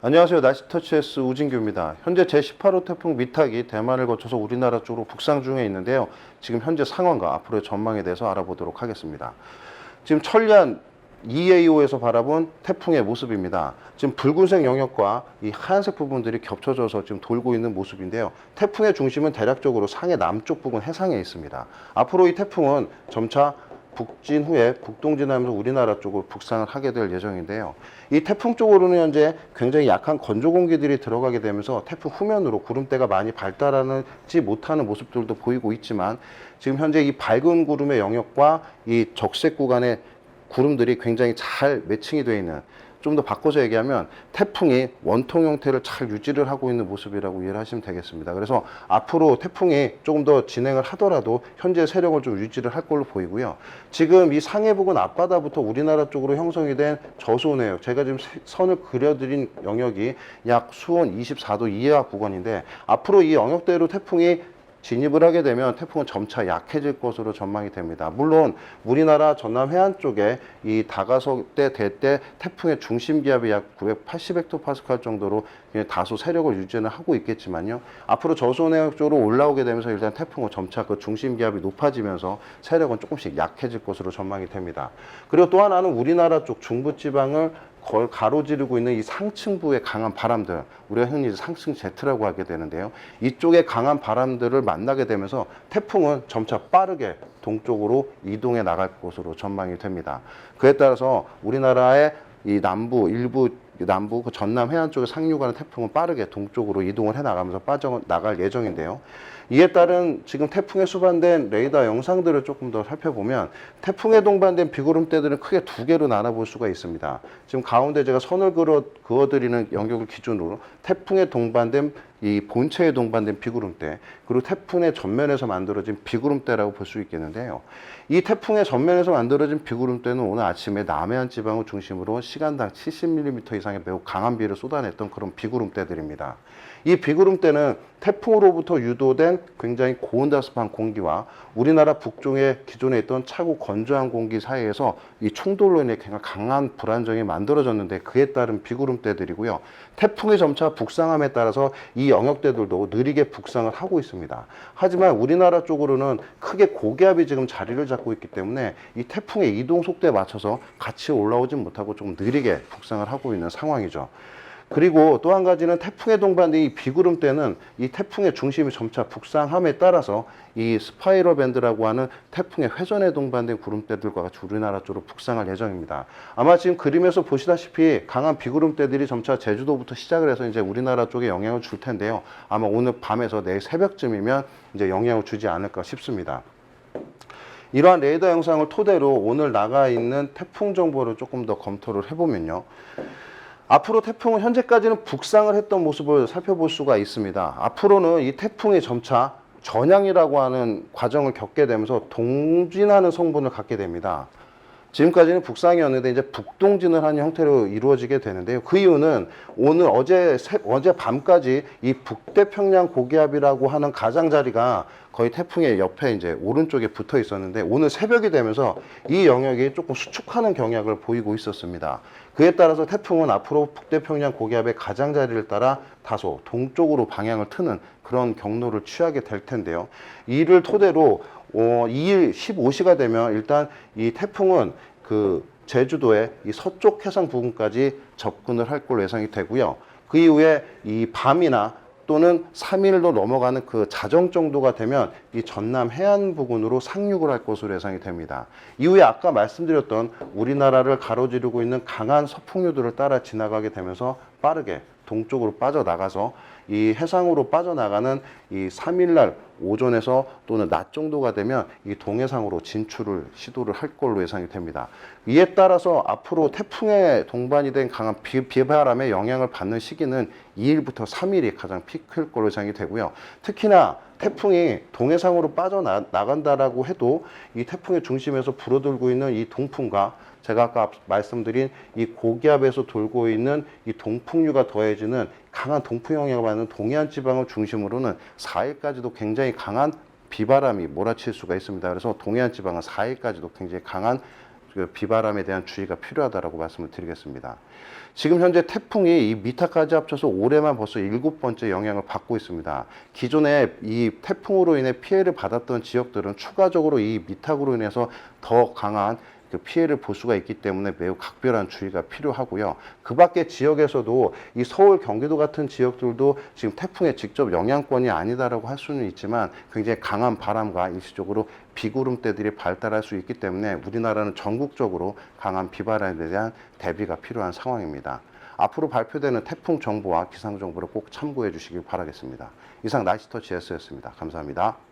안녕하세요. 날씨터치S 우진규입니다. 현재 제18호 태풍 미탁이 대만을 거쳐서 우리나라 쪽으로 북상 중에 있는데요. 지금 현재 상황과 앞으로의 전망에 대해서 알아보도록 하겠습니다. 지금 천리안 EAO에서 바라본 태풍의 모습입니다. 지금 붉은색 영역과 이 하얀색 부분들이 겹쳐져서 지금 돌고 있는 모습인데요. 태풍의 중심은 대략적으로 상해 남쪽 부근 해상에 있습니다. 앞으로 이 태풍은 점차 북진 후에 북동진하면서 우리나라 쪽으로 북상을 하게 될 예정인데요. 이 태풍 쪽으로는 현재 굉장히 약한 건조 공기들이 들어가게 되면서 태풍 후면으로 구름대가 많이 발달하지 못하는 모습들도 보이고 있지만, 지금 현재 이 밝은 구름의 영역과 이 적색 구간의 구름들이 굉장히 잘 매칭이 되어 있는, 좀 더 바꿔서 얘기하면 태풍이 원통 형태를 잘 유지를 하고 있는 모습이라고 이해를 하시면 되겠습니다. 그래서 앞으로 태풍이 조금 더 진행을 하더라도 현재 세력을 좀 유지를 할 걸로 보이고요. 지금 이 상해 부근 앞바다부터 우리나라 쪽으로 형성이 된 저수온해역, 제가 지금 선을 그려드린 영역이 약 수온 24도 이하 구간인데, 앞으로 이 영역대로 태풍이 진입을 하게 되면 태풍은 점차 약해질 것으로 전망이 됩니다. 물론 우리나라 전남 해안 쪽에 이 다가설 때 될 때 태풍의 중심 기압이 약 980헥토파스칼 정도로 다소 세력을 유지는 하고 있겠지만요. 앞으로 저수온해역 쪽으로 올라오게 되면서 일단 태풍은 점차 그 중심 기압이 높아지면서 세력은 조금씩 약해질 것으로 전망이 됩니다. 그리고 또 하나는 우리나라 쪽 중부지방을 가로지르고 있는 이 상층부의 강한 바람들, 우리가 흔히 상층 제트라고 하게 되는데요. 이쪽에 강한 바람들을 만나게 되면서 태풍은 점차 빠르게 동쪽으로 이동해 나갈 것으로 전망이 됩니다. 그에 따라서 우리나라의 이 남부, 일부 남부 그 전남 해안 쪽에 상륙하는 태풍은 빠르게 동쪽으로 이동을 해 나가면서 빠져나갈 예정인데요. 이에 따른 지금 태풍에 수반된 레이더 영상들을 조금 더 살펴보면, 태풍에 동반된 비구름대들은 크게 두 개로 나눠볼 수가 있습니다. 지금 가운데 제가 선을 그어드리는 영역을 기준으로 태풍에 동반된 이 본체에 동반된 비구름대, 그리고 태풍의 전면에서 만들어진 비구름대라고 볼 수 있겠는데요. 이 태풍의 전면에서 만들어진 비구름대는 오늘 아침에 남해안 지방을 중심으로 시간당 70mm 이상의 매우 강한 비를 쏟아냈던 그런 비구름대들입니다. 이 비구름대는 태풍으로부터 유도된 굉장히 고온다습한 공기와 우리나라 북쪽에 기존에 있던 차고 건조한 공기 사이에서 이 충돌로 인해 굉장히 강한 불안정이 만들어졌는데, 그에 따른 비구름대들이고요. 태풍이 점차 북상함에 따라서 이 영역대들도 느리게 북상을 하고 있습니다. 하지만 우리나라 쪽으로는 크게 고기압이 지금 자리를 잡고 있기 때문에 이 태풍의 이동 속도에 맞춰서 같이 올라오진 못하고 좀 느리게 북상을 하고 있는 상황이죠. 그리고 또 한 가지는 태풍에 동반된 이 비구름대는 이 태풍의 중심이 점차 북상함에 따라서 이 스파이럴 밴드라고 하는 태풍의 회전에 동반된 구름대들과 같이 우리나라 쪽으로 북상할 예정입니다. 아마 지금 그림에서 보시다시피 강한 비구름대들이 점차 제주도부터 시작을 해서 이제 우리나라 쪽에 영향을 줄 텐데요. 아마 오늘 밤에서 내일 새벽쯤이면 이제 영향을 주지 않을까 싶습니다. 이러한 레이더 영상을 토대로 오늘 나가 있는 태풍 정보를 조금 더 검토를 해보면요. 앞으로 태풍은 현재까지는 북상을 했던 모습을 살펴볼 수가 있습니다. 앞으로는 이 태풍이 점차 전향이라고 하는 과정을 겪게 되면서 동진하는 성분을 갖게 됩니다. 지금까지는 북상이었는데 이제 북동진을 하는 형태로 이루어지게 되는데요. 그 이유는 오늘 어제 밤까지 이 북태평양 고기압이라고 하는 가장자리가 거의 태풍의 옆에 이제 오른쪽에 붙어 있었는데, 오늘 새벽이 되면서 이 영역이 조금 수축하는 경향을 보이고 있었습니다. 그에 따라서 태풍은 앞으로 북태평양 고기압의 가장자리를 따라 다소 동쪽으로 방향을 트는 그런 경로를 취하게 될 텐데요. 이를 토대로 2일 15시가 되면 일단 이 태풍은 그 제주도의 이 서쪽 해상 부근까지 접근을 할 걸로 예상이 되고요. 그 이후에 이 밤이나 또는 3일로 넘어가는 그 자정 정도가 되면 이 전남 해안 부근으로 상륙을 할 것으로 예상이 됩니다. 이후에 아까 말씀드렸던 우리나라를 가로지르고 있는 강한 서풍류들을 따라 지나가게 되면서 빠르게 동쪽으로 빠져나가서 이 해상으로 빠져나가는 이 3일날 오전에서 또는 낮 정도가 되면 이 동해상으로 진출을 시도를 할 걸로 예상이 됩니다. 이에 따라서 앞으로 태풍에 동반이 된 강한 비바람의 영향을 받는 시기는 2일부터 3일이 가장 피크일 걸로 예상이 되고요. 특히나 태풍이 동해상으로 빠져나간다라고 해도 이 태풍의 중심에서 불어들고 있는 이 동풍과 제가 아까 말씀드린 이 고기압에서 돌고 있는 이 동풍류가 더해지는 강한 동풍 영향을 받는 동해안 지방을 중심으로는 4일까지도 굉장히 강한 비바람이 몰아칠 수가 있습니다. 그래서 동해안 지방은 4일까지도 굉장히 강한 비바람에 대한 주의가 필요하다고 말씀을 드리겠습니다. 지금 현재 태풍이 이 미타까지 합쳐서 올해만 벌써 7번째 영향을 받고 있습니다. 기존에 이 태풍으로 인해 피해를 받았던 지역들은 추가적으로 이 미탁으로 인해서 더 강한 그 피해를 볼 수가 있기 때문에 매우 각별한 주의가 필요하고요. 그 밖의 지역에서도 이 서울, 경기도 같은 지역들도 지금 태풍의 직접 영향권이 아니다라고 할 수는 있지만 굉장히 강한 바람과 일시적으로 비구름대들이 발달할 수 있기 때문에 우리나라는 전국적으로 강한 비바람에 대한 대비가 필요한 상황입니다. 앞으로 발표되는 태풍 정보와 기상 정보를 꼭 참고해 주시길 바라겠습니다. 이상 날씨터치 S였습니다. 감사합니다.